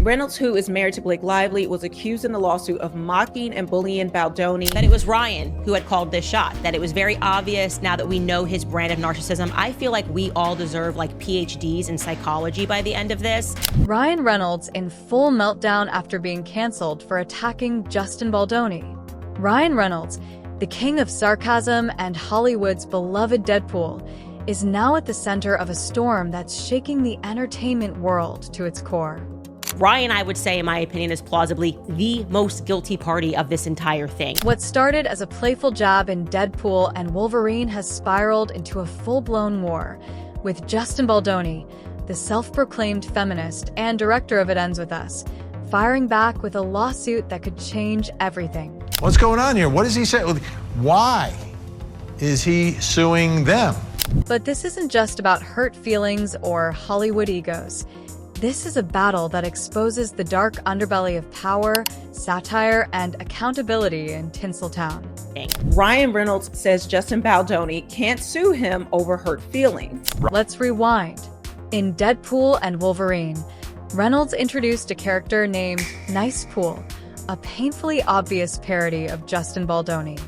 Reynolds, who is married to Blake Lively, was accused in the lawsuit of mocking and bullying Baldoni. That it was Ryan who had called this shot, that it was very obvious now that we know his brand of narcissism. I feel like we all deserve like PhDs in psychology by the end of this. Ryan Reynolds in full meltdown after being canceled for attacking Justin Baldoni. Ryan Reynolds, the king of sarcasm and Hollywood's beloved Deadpool, is now at the center of a storm that's shaking the entertainment world to its core. Ryan, I would say, in my opinion, is plausibly the most guilty party of this entire thing. What started as a playful jab in Deadpool and Wolverine has spiraled into a full-blown war, with Justin Baldoni, the self-proclaimed feminist and director of It Ends With Us, firing back with a lawsuit that could change everything. What's going on here? What does he say? Why is he suing them? But this isn't just about hurt feelings or Hollywood egos. This is a battle that exposes the dark underbelly of power, satire, and accountability in Tinseltown. Ryan Reynolds says Justin Baldoni can't sue him over hurt feelings. Let's rewind. In Deadpool and Wolverine, Reynolds introduced a character named Nice Pool, a painfully obvious parody of Justin Baldoni.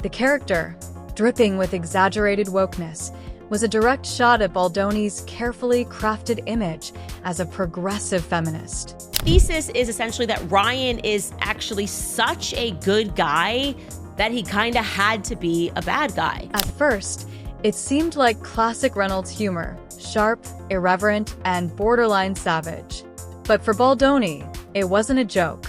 The character, dripping with exaggerated wokeness, was a direct shot at Baldoni's carefully crafted image as a progressive feminist. Thesis is essentially that Ryan is actually such a good guy that he kind of had to be a bad guy. At first, it seemed like classic Reynolds humor, sharp, irreverent, and borderline savage. But for Baldoni, it wasn't a joke.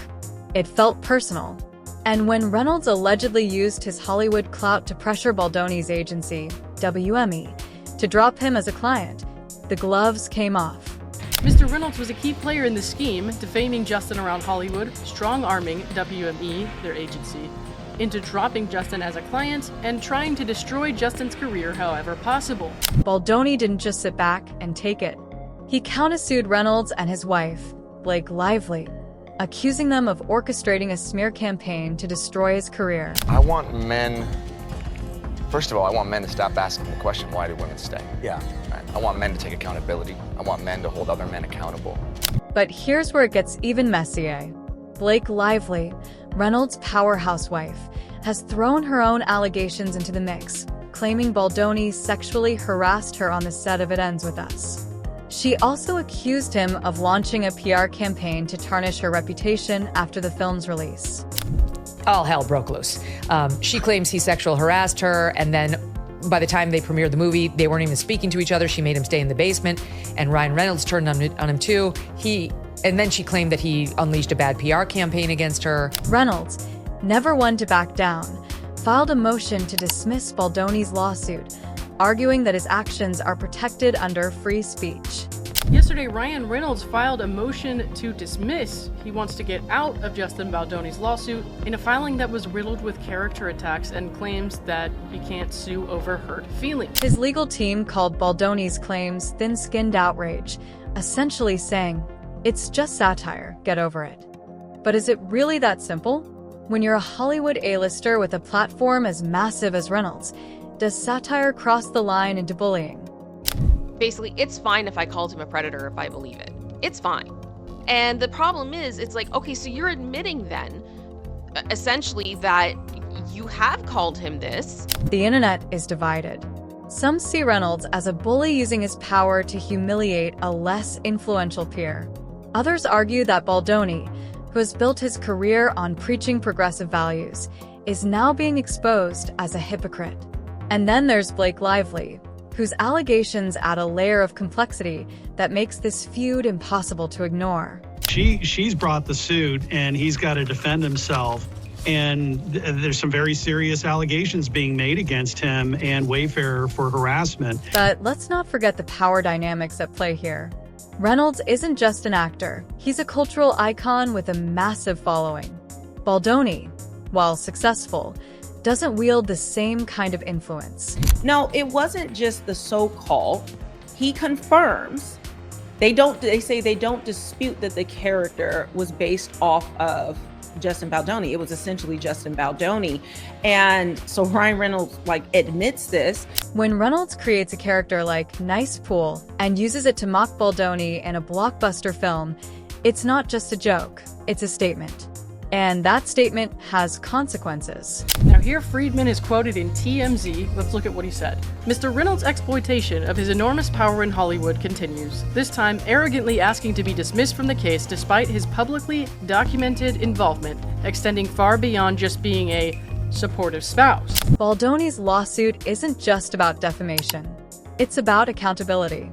It felt personal. And when Reynolds allegedly used his Hollywood clout to pressure Baldoni's agency, WME, to drop him as a client, the gloves came off. Mr. Reynolds was a key player in the scheme, defaming Justin around Hollywood, strong-arming WME, their agency, into dropping Justin as a client and trying to destroy Justin's career however possible. Baldoni didn't just sit back and take it. He countersued Reynolds and his wife, Blake Lively, accusing them of orchestrating a smear campaign to destroy his career. First of all, I want men to stop asking the question, why do women stay? Yeah. Right? I want men to take accountability. I want men to hold other men accountable. But here's where it gets even messier. Blake Lively, Reynolds' powerhouse wife, has thrown her own allegations into the mix, claiming Baldoni sexually harassed her on the set of It Ends With Us. She also accused him of launching a PR campaign to tarnish her reputation after the film's release. All hell broke loose. She claims he sexual harassed her, and then by the time they premiered the movie, they weren't even speaking to each other. She made him stay in the basement, and Ryan Reynolds turned on him too. And then she claimed that he unleashed a bad PR campaign against her. Reynolds, never one to back down, filed a motion to dismiss Baldoni's lawsuit, arguing that his actions are protected under free speech. Yesterday, Ryan Reynolds filed a motion to dismiss. He wants to get out of Justin Baldoni's lawsuit in a filing that was riddled with character attacks and claims that he can't sue over hurt feelings. His legal team called Baldoni's claims thin-skinned outrage, essentially saying, "It's just satire, get over it." But is it really that simple? When you're a Hollywood A-lister with a platform as massive as Reynolds, does satire cross the line into bullying? Basically, it's fine if I called him a predator if I believe it. It's fine. And the problem is, it's like, okay, so you're admitting then, essentially, that you have called him this. The internet is divided. Some see Reynolds as a bully using his power to humiliate a less influential peer. Others argue that Baldoni, who has built his career on preaching progressive values, is now being exposed as a hypocrite. And then there's Blake Lively, whose allegations add a layer of complexity that makes this feud impossible to ignore. She's brought the suit, and he's got to defend himself. And there's some very serious allegations being made against him and Wayfarer for harassment. But let's not forget the power dynamics at play here. Reynolds isn't just an actor. He's a cultural icon with a massive following. Baldoni, while successful, doesn't wield the same kind of influence. No, it wasn't just the so-called. He confirms. They say they don't dispute that the character was based off of Justin Baldoni. It was essentially Justin Baldoni. And so Ryan Reynolds admits this. When Reynolds creates a character like Nice Pool and uses it to mock Baldoni in a blockbuster film, It's not just a joke, it's a statement. And that statement has consequences. Now here Friedman is quoted in TMZ. Let's look at what he said. Mr. Reynolds' exploitation of his enormous power in Hollywood continues, this time arrogantly asking to be dismissed from the case despite his publicly documented involvement, extending far beyond just being a supportive spouse. Baldoni's lawsuit isn't just about defamation. It's about accountability.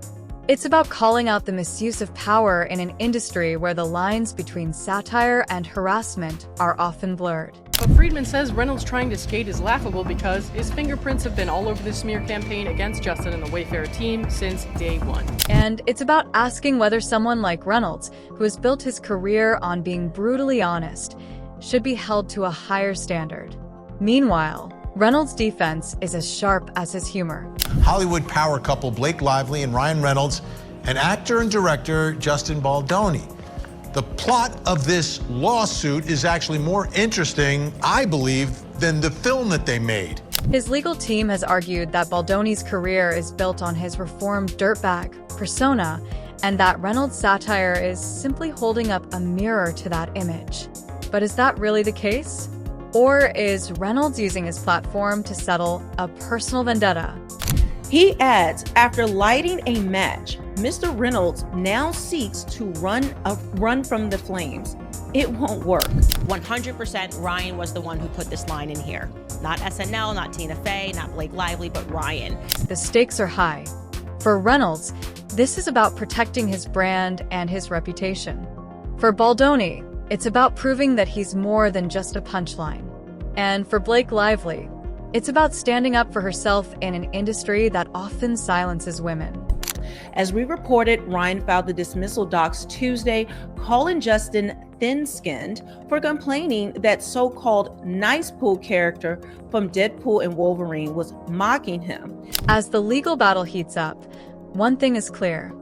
It's about calling out the misuse of power in an industry where the lines between satire and harassment are often blurred. But Friedman says Reynolds trying to skate is laughable because his fingerprints have been all over the smear campaign against Justin and the Wayfair team since day one. And it's about asking whether someone like Reynolds, who has built his career on being brutally honest, should be held to a higher standard. Meanwhile, Reynolds' defense is as sharp as his humor. Hollywood power couple Blake Lively and Ryan Reynolds, and actor and director Justin Baldoni. The plot of this lawsuit is actually more interesting, I believe, than the film that they made. His legal team has argued that Baldoni's career is built on his reformed dirtbag persona, and that Reynolds' satire is simply holding up a mirror to that image. But is that really the case? Or is Reynolds using his platform to settle a personal vendetta? He adds, after lighting a match, Mr. Reynolds now seeks to run from the flames. It won't work. 100% Ryan was the one who put this line in here. Not SNL, not Tina Fey, not Blake Lively, but Ryan. The stakes are high. For Reynolds, this is about protecting his brand and his reputation. For Baldoni, it's about proving that he's more than just a punchline. And for Blake Lively, it's about standing up for herself in an industry that often silences women. As we reported, Ryan filed the dismissal docs Tuesday, calling Justin thin-skinned for complaining that so-called nice pool character from Deadpool and Wolverine was mocking him. As the legal battle heats up, one thing is clear.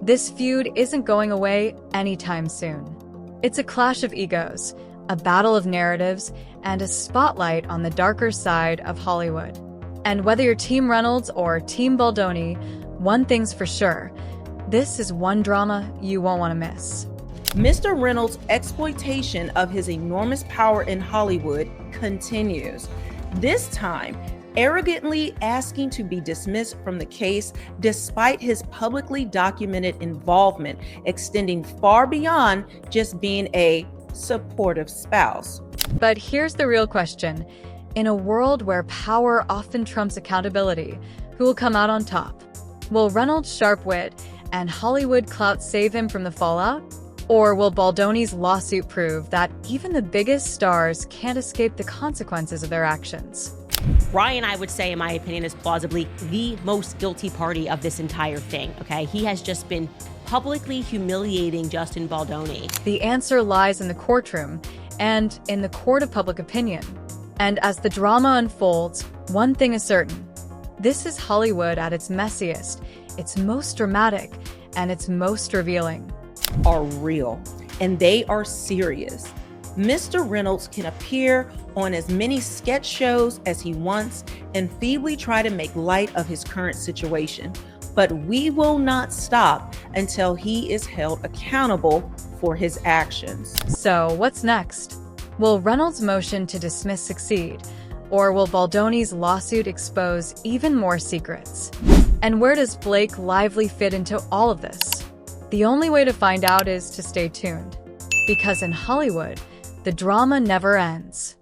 This feud isn't going away anytime soon. It's a clash of egos, a battle of narratives, and a spotlight on the darker side of Hollywood. And whether you're Team Reynolds or Team Baldoni, one thing's for sure. This is one drama you won't want to miss. Mr. Reynolds' exploitation of his enormous power in Hollywood continues. This time, arrogantly asking to be dismissed from the case despite his publicly documented involvement, extending far beyond just being a supportive spouse. But here's the real question. In a world where power often trumps accountability, who will come out on top? Will Reynolds' sharp wit and Hollywood clout save him from the fallout? Or will Baldoni's lawsuit prove that even the biggest stars can't escape the consequences of their actions? Ryan, I would say, in my opinion, is plausibly the most guilty party of this entire thing, okay? He has just been publicly humiliating Justin Baldoni. The answer lies in the courtroom and in the court of public opinion. And as the drama unfolds, one thing is certain. This is Hollywood at its messiest, its most dramatic, and its most revealing. Are real, and they are serious. Mr. Reynolds can appear on as many sketch shows as he wants and feebly try to make light of his current situation. But we will not stop until he is held accountable for his actions. So what's next? Will Reynolds' motion to dismiss succeed? Or will Baldoni's lawsuit expose even more secrets? And where does Blake Lively fit into all of this? The only way to find out is to stay tuned. Because in Hollywood, the drama never ends.